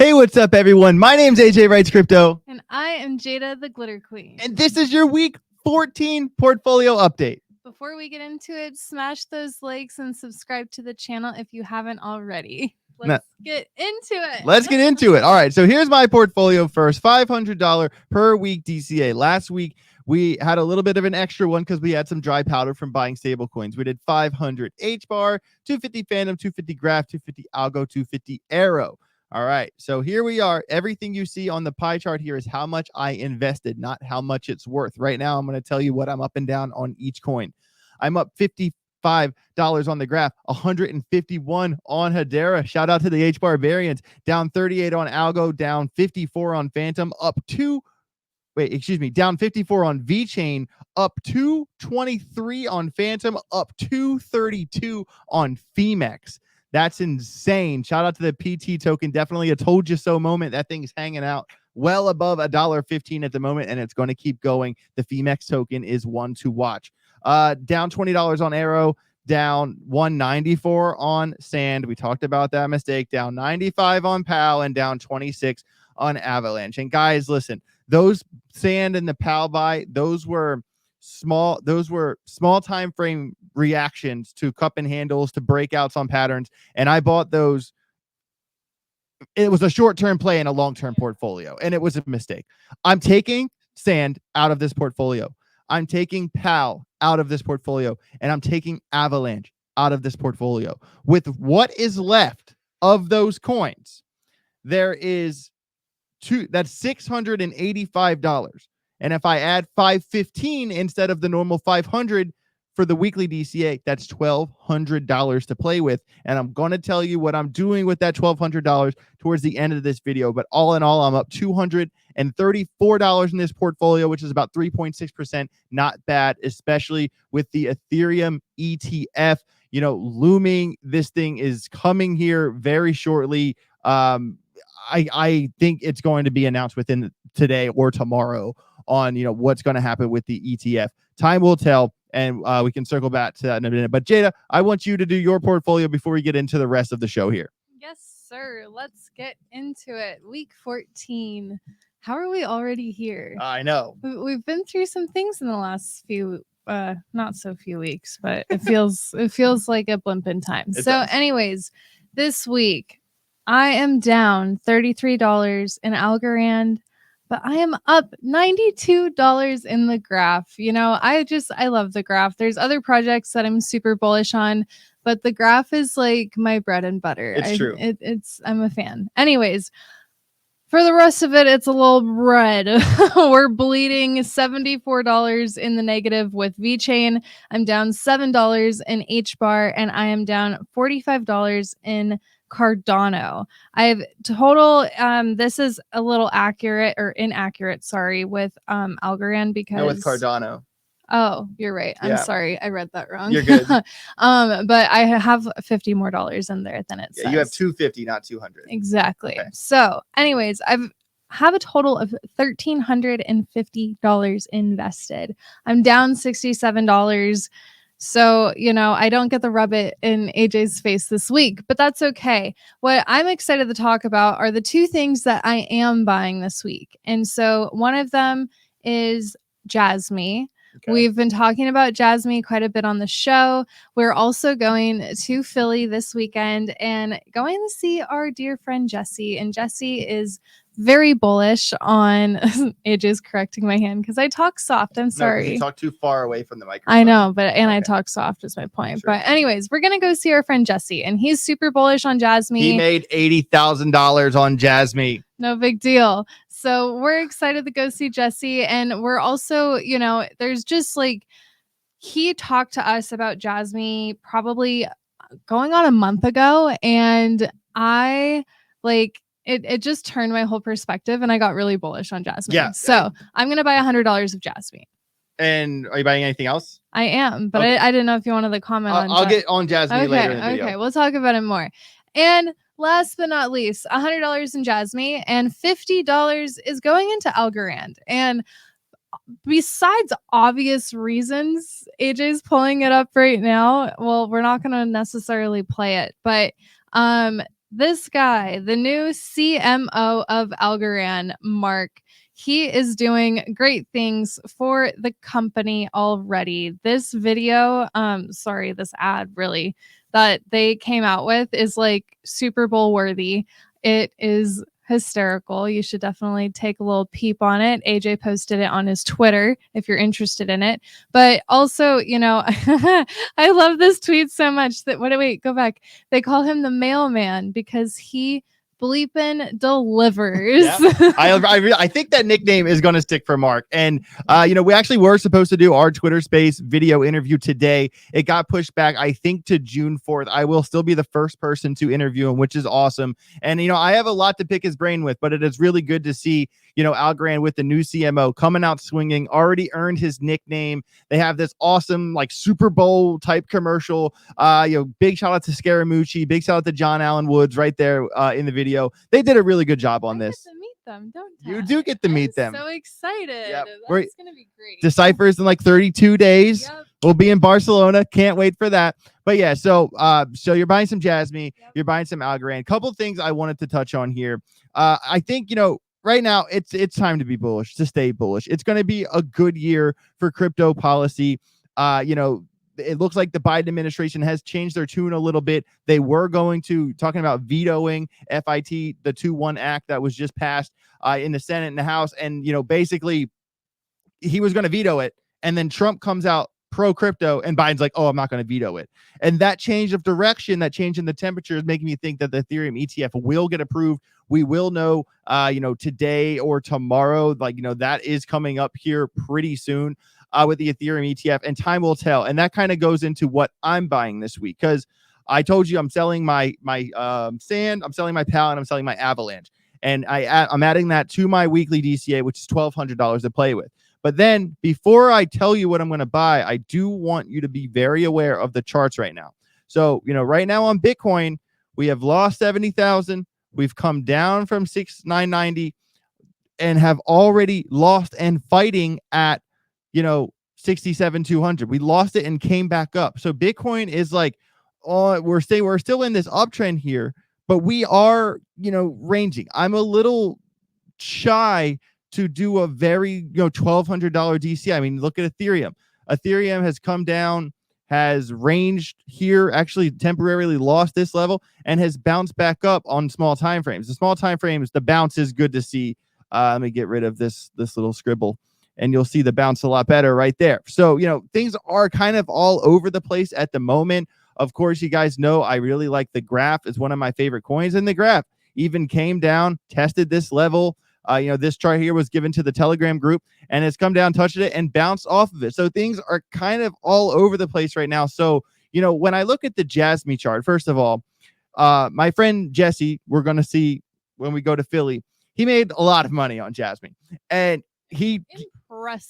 Hey, what's up, everyone? My name's AJ Writes Crypto. And I am Jada, the Glitter Queen. And this is your week 14 portfolio update. Before we get into it, smash those likes and subscribe to the channel if you haven't already. Let's get into it. Let's get into it. All right, so here's my portfolio first. $500 per week DCA. Last week, we had a little bit of an extra one because we had some dry powder from buying stable coins. We did 500 HBAR, 250 Phantom, 250 Graph, 250 Algo, 250 Arrow. All right, so here we are. Everything you see on the pie chart here is how much I invested, not how much it's worth. Right now, I'm going to tell you what I'm up and down on each coin. I'm up $55 on the Graph, 151 on Hedera. Shout out to the HBAR variants. Down 38 on Algo, down 54 on Phantom, down 54 on VeChain, up 223 on Phantom, up 232 on Phemex. That's insane. Shout out to the PT token. Definitely a told you so moment. That thing's hanging out well above $1.15 at the moment, and it's going to keep going. The Phemex token is one to watch. Down $20 on Arrow, down 194 on Sand. We talked about that mistake. Down 95 on PAL, and down 26 on Avalanche. And guys, listen, those Sand and the PAL buy, those were small time frame reactions to cup and handles, to breakouts on patterns, and I bought those. It was a short-term play in a long-term portfolio, and it was a mistake. I'm taking Sand out of this portfolio. I'm taking PAL out of this portfolio, and I'm taking Avalanche out of this portfolio. With what is left of those coins, there is that's $685. And if I add 515 instead of the normal 500 for the weekly DCA, that's $1,200 to play with. And I'm going to tell you what I'm doing with that $1,200 towards the end of this video. But all in all, I'm up $234 in this portfolio, which is about 3.6%. Not bad, especially with the Ethereum ETF, looming. This thing is coming here very shortly. I think it's going to be announced within today or tomorrow on what's going to happen with the ETF. Time will tell, and we can circle back to that in a minute. But Jada, I want you to do your portfolio before we get into the rest of the show here. Yes, sir. Let's get into it. Week 14. How are we already here? I know. We've been through some things in the last few not so few weeks, but it feels like a blimp in time. Anyways, this week I am down $33 in Algorand, but I am up $92 in the Graph. I love the Graph. There's other projects that I'm super bullish on, but the Graph is like my bread and butter. It's true. I'm a fan. Anyways, for the rest of it, it's a little red. We're bleeding $74 in the negative with VeChain. I'm down $7 in HBAR, and I am down $45 in Cardano. I've total this is a little inaccurate, sorry, with Algorand because with Cardano. Oh, you're right. I'm sorry. I read that wrong. You're good. But I have $50 more in there than it says. You have 250, not 200. Exactly. Okay. So, anyways, have a total of $1,350 invested. I'm down $67. So, I don't get to rub it in AJ's face this week, but that's okay. What I'm excited to talk about are the two things that I am buying this week. And so one of them is Jasmy. Okay. We've been talking about Jasmy quite a bit on the show. We're also going to Philly this weekend and going to see our dear friend Jesse. And Jesse is very bullish on AJ's correcting my hand because I talk soft. I'm sorry. No, you talk too far away from the microphone. I know, I talk soft is my point. Sure. But anyways, we're gonna go see our friend Jesse, and he's super bullish on Jasmy. He made $80,000 on Jasmy. No big deal. So we're excited to go see Jesse, and we're also, there's just he talked to us about Jasmy probably going on a month ago, and I it just turned my whole perspective, and I got really bullish on Jasmy. Yeah. So I'm going to buy $100 of Jasmy. And are you buying anything else? I am, but okay. I didn't know if you wanted to comment on I'll get on Jasmy later in the video. Okay, we'll talk about it more. And last but not least, $100 in Jasmy, and $50 is going into Algorand. And besides obvious reasons, AJ's pulling it up right now. Well, we're not going to necessarily play it, but this guy, the new CMO of Algorand, Mark, he is doing great things for the company already. This video, this ad really that they came out with is like Super Bowl worthy. It is hysterical. You should definitely take a little peep on it. AJ posted it on his Twitter if you're interested in it. But also, I love this tweet so much that wait, go back. They call him the mailman because he bleeping delivers. Yep. I think that nickname is going to stick for Mark. And, we actually were supposed to do our Twitter Space video interview today. It got pushed back, I think, to June 4th. I will still be the first person to interview him, which is awesome. And, I have a lot to pick his brain with, but it is really good to see, Algorand with the new CMO coming out swinging, already earned his nickname. They have this awesome, like, Super Bowl type commercial. Big shout out to Scaramucci, big shout out to John Allen Woods right there in the video. They did a really good job on this. I get to meet them, don't I? You do get to meet them. So excited. Yep. That's going to be great. Deciphers in like 32 days. Yep. We'll be in Barcelona. Can't wait for that. But yeah, so you're buying some Jasmine. Yep. You're buying some Algorand. Couple things I wanted to touch on here. I think, right now it's time to be bullish, to stay bullish. It's going to be a good year for crypto policy. It looks like the Biden administration has changed their tune a little bit. They were talking about vetoing FIT, the 2-1 act that was just passed in the Senate and the House. And, basically he was going to veto it. And then Trump comes out pro crypto and Biden's like, oh, I'm not going to veto it. And that change of direction, that change in the temperature is making me think that the Ethereum ETF will get approved. We will know, today or tomorrow, that is coming up here pretty soon. With the Ethereum ETF, and time will tell. And that kind of goes into what I'm buying this week, because I told you I'm selling my sand, I'm selling my PAL, and I'm selling my Avalanche. And I'm adding that to my weekly DCA, which is $1,200 to play with. But then before I tell you what I'm going to buy, I do want you to be very aware of the charts right now. So, right now on Bitcoin, we have lost 70,000. We've come down from 6,990 and have already lost and fighting at 67,200. We lost it and came back up. So Bitcoin is like, we're still in this uptrend here, but we are, ranging. I'm a little shy to do a very, $1,200 DCI. I mean, look at Ethereum. Ethereum has come down, has ranged here, actually temporarily lost this level, and has bounced back up on small time frames. The small time frames, the bounce is good to see. Let me get rid of this little scribble, and you'll see the bounce a lot better right there. So, things are kind of all over the place at the moment. Of course, you guys know I really like the graph. It's one of my favorite coins, and the graph even came down, tested this level. This chart here was given to the Telegram group, and it's come down, touched it, and bounced off of it. So things are kind of all over the place right now. So, when I look at the Jasmine chart, first of all, my friend Jesse, we're going to see when we go to Philly, he made a lot of money on Jasmine, and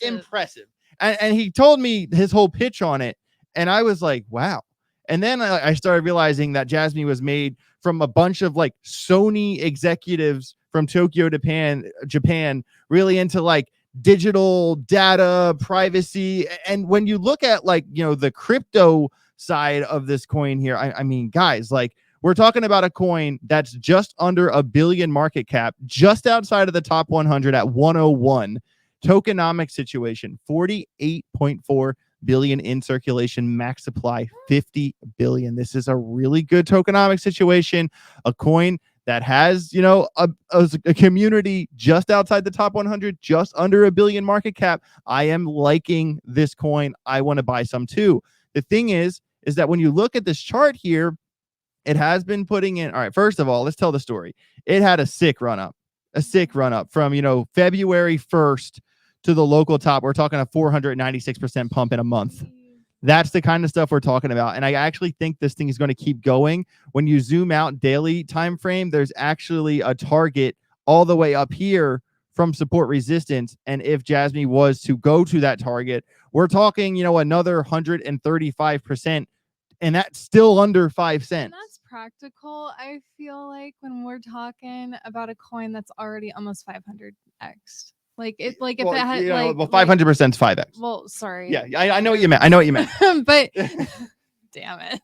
impressive. And he told me his whole pitch on it, and I was like, wow. And then I started realizing that Jasmine was made from a bunch of like Sony executives from Tokyo, Japan, really into like digital data privacy. And when you look at the crypto side of this coin here, I mean, guys, we're talking about a coin that's just under $1 billion market cap, just outside of the top 100 at 101. Tokenomics situation, 48.4 billion in circulation, max supply 50 billion. This is a really good tokenomics situation, a coin that has, a community just outside the top 100, just under $1 billion market cap. I am liking this coin. I want to buy some too. The thing is that when you look at this chart here, it has been putting in. All right, first of all, let's tell the story. It had a sick run up from, February 1st to the local top. We're talking a 496% pump in a month. That's the kind of stuff we're talking about. And I actually think this thing is going to keep going. When you zoom out daily time frame, there's actually a target all the way up here from support resistance. And if Jasmine was to go to that target, we're talking, another 135%. And that's still under 5 cents. And that's practical, I feel like, when we're talking about a coin that's already almost 500x. If it had 500% is 5x. Well, sorry. Yeah, I know what you meant. But damn it.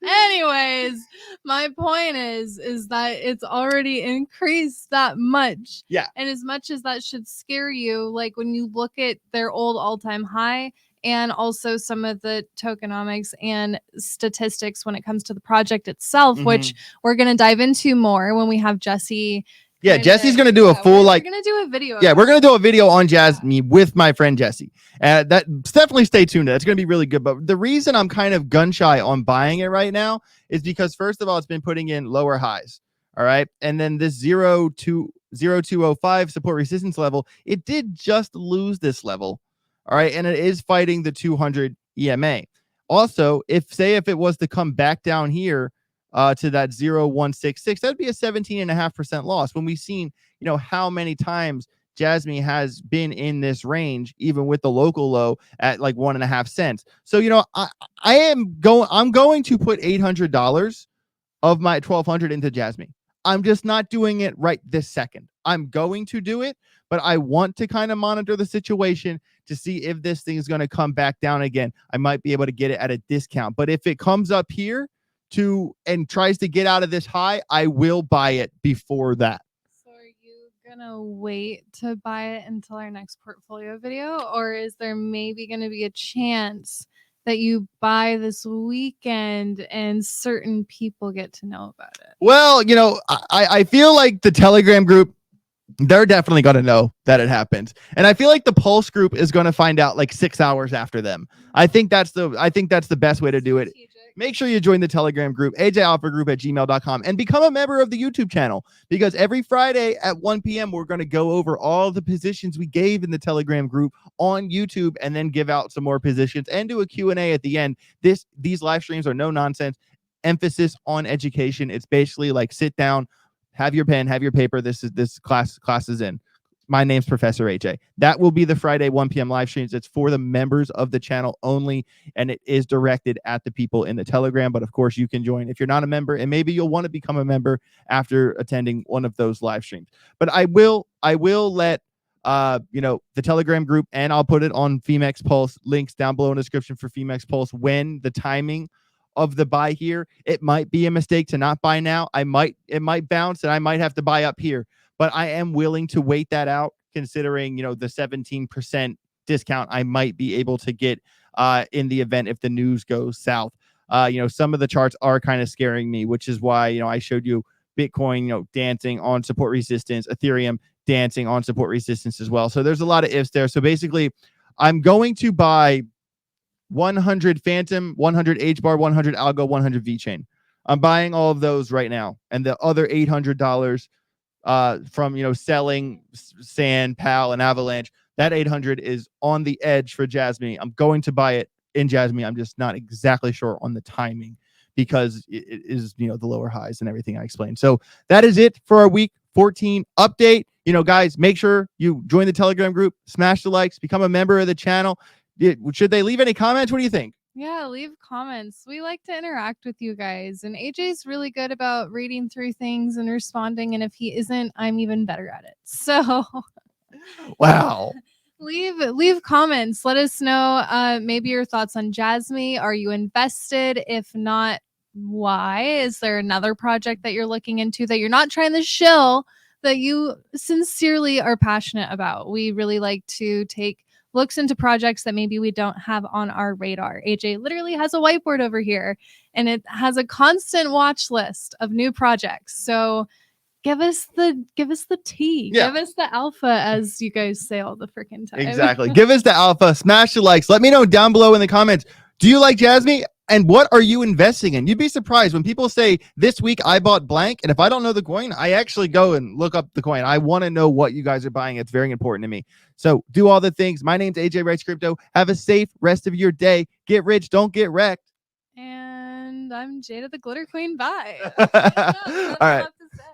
Anyways, my point is that it's already increased that much. Yeah. And as much as that should scare you, like when you look at their old all-time high and also some of the tokenomics and statistics when it comes to the project itself, which we're going to dive into more when we have Jesse. Yeah, Jesse's going to do a full, we're going to do a video. Yeah, we're going to do a video on Jasmine with my friend Jesse. That definitely stay tuned. That's going to be really good. But the reason I'm kind of gun shy on buying it right now is because, first of all, it's been putting in lower highs. All right. And then this 0205 support resistance level, it did just lose this level. All right. And it is fighting the 200 EMA. Also, if it was to come back down here, to that 0166, that'd be a 17.5% loss. When we've seen, how many times Jasmine has been in this range, even with the local low at like 1.5 cents. So, I'm going to put $800 of my 1,200 into Jasmine. I'm just not doing it right this second. I'm going to do it, but I want to kind of monitor the situation to see if this thing is going to come back down again. I might be able to get it at a discount, but if it comes up here and tries to get out of this high, I will buy it before that. So are you gonna wait to buy it until our next portfolio video, or is there maybe going to be a chance that you buy this weekend and certain people get to know about it? Well, I feel like the Telegram group, they're definitely going to know that it happens. And I feel like the Pulse group is going to find out like 6 hours after them. I think that's the best way to do it. Make sure you join the Telegram group, ajalphagroup@gmail.com, and become a member of the YouTube channel, because every Friday at 1 p.m. we're going to go over all the positions we gave in the Telegram group on YouTube, and then give out some more positions and do a Q&A at the end. These live streams are no nonsense, emphasis on education. It's basically like sit down, have your pen, have your paper. This class is in. My name's Professor AJ. That will be the Friday 1 p.m. live streams. It's for the members of the channel only, and it is directed at the people in the Telegram. But of course, you can join if you're not a member, and maybe you'll want to become a member after attending one of those live streams. But I will let the Telegram group, and I'll put it on Phemex Pulse, links down below in the description for Phemex Pulse, when the timing of the buy here. It might be a mistake to not buy now. It might bounce, and I might have to buy up here. But I am willing to wait that out, considering, the 17% discount I might be able to get in the event if the news goes south. Some of the charts are kind of scaring me, which is why, I showed you Bitcoin, dancing on support resistance, Ethereum dancing on support resistance as well. So there's a lot of ifs there. So basically, I'm going to buy 100 Phantom, 100 HBAR, 100 Algo, 100 VeChain. I'm buying all of those right now. And the other $800 from selling Sand, PAL, and Avalanche, that 800 is on the edge for Jasmine. I'm going to buy it in Jasmine. I'm just not exactly sure on the timing, because it is the lower highs and everything I explained. So that is it for our week 14 update. Guys, make sure you join the Telegram group, smash the likes, become a member of the channel. Should they leave any comments? What do you think? Yeah, leave comments. We like to interact with you guys, and AJ's really good about reading through things and responding, and if he isn't, I'm even better at it. So wow. Leave comments. Let us know maybe your thoughts on Jasmine. Are you invested? If not, why? Is there another project that you're looking into that you're not trying to shill, that you sincerely are passionate about? We really like to take looks into projects that maybe we don't have on our radar. AJ literally has a whiteboard over here, and it has a constant watch list of new projects. So give us the tea. Yeah. Give us the alpha, as you guys say all the freaking time. Exactly. Give us the alpha. Smash the likes. Let me know down below in the comments. Do you like Jasmine? And what are you investing in? You'd be surprised when people say, this week I bought blank. And if I don't know the coin, I actually go and look up the coin. I want to know what you guys are buying. It's very important to me. So do all the things. My name's AJ Writes Crypto. Have a safe rest of your day. Get rich. Don't get wrecked. And I'm Jada the Glitter Queen. Bye. All right.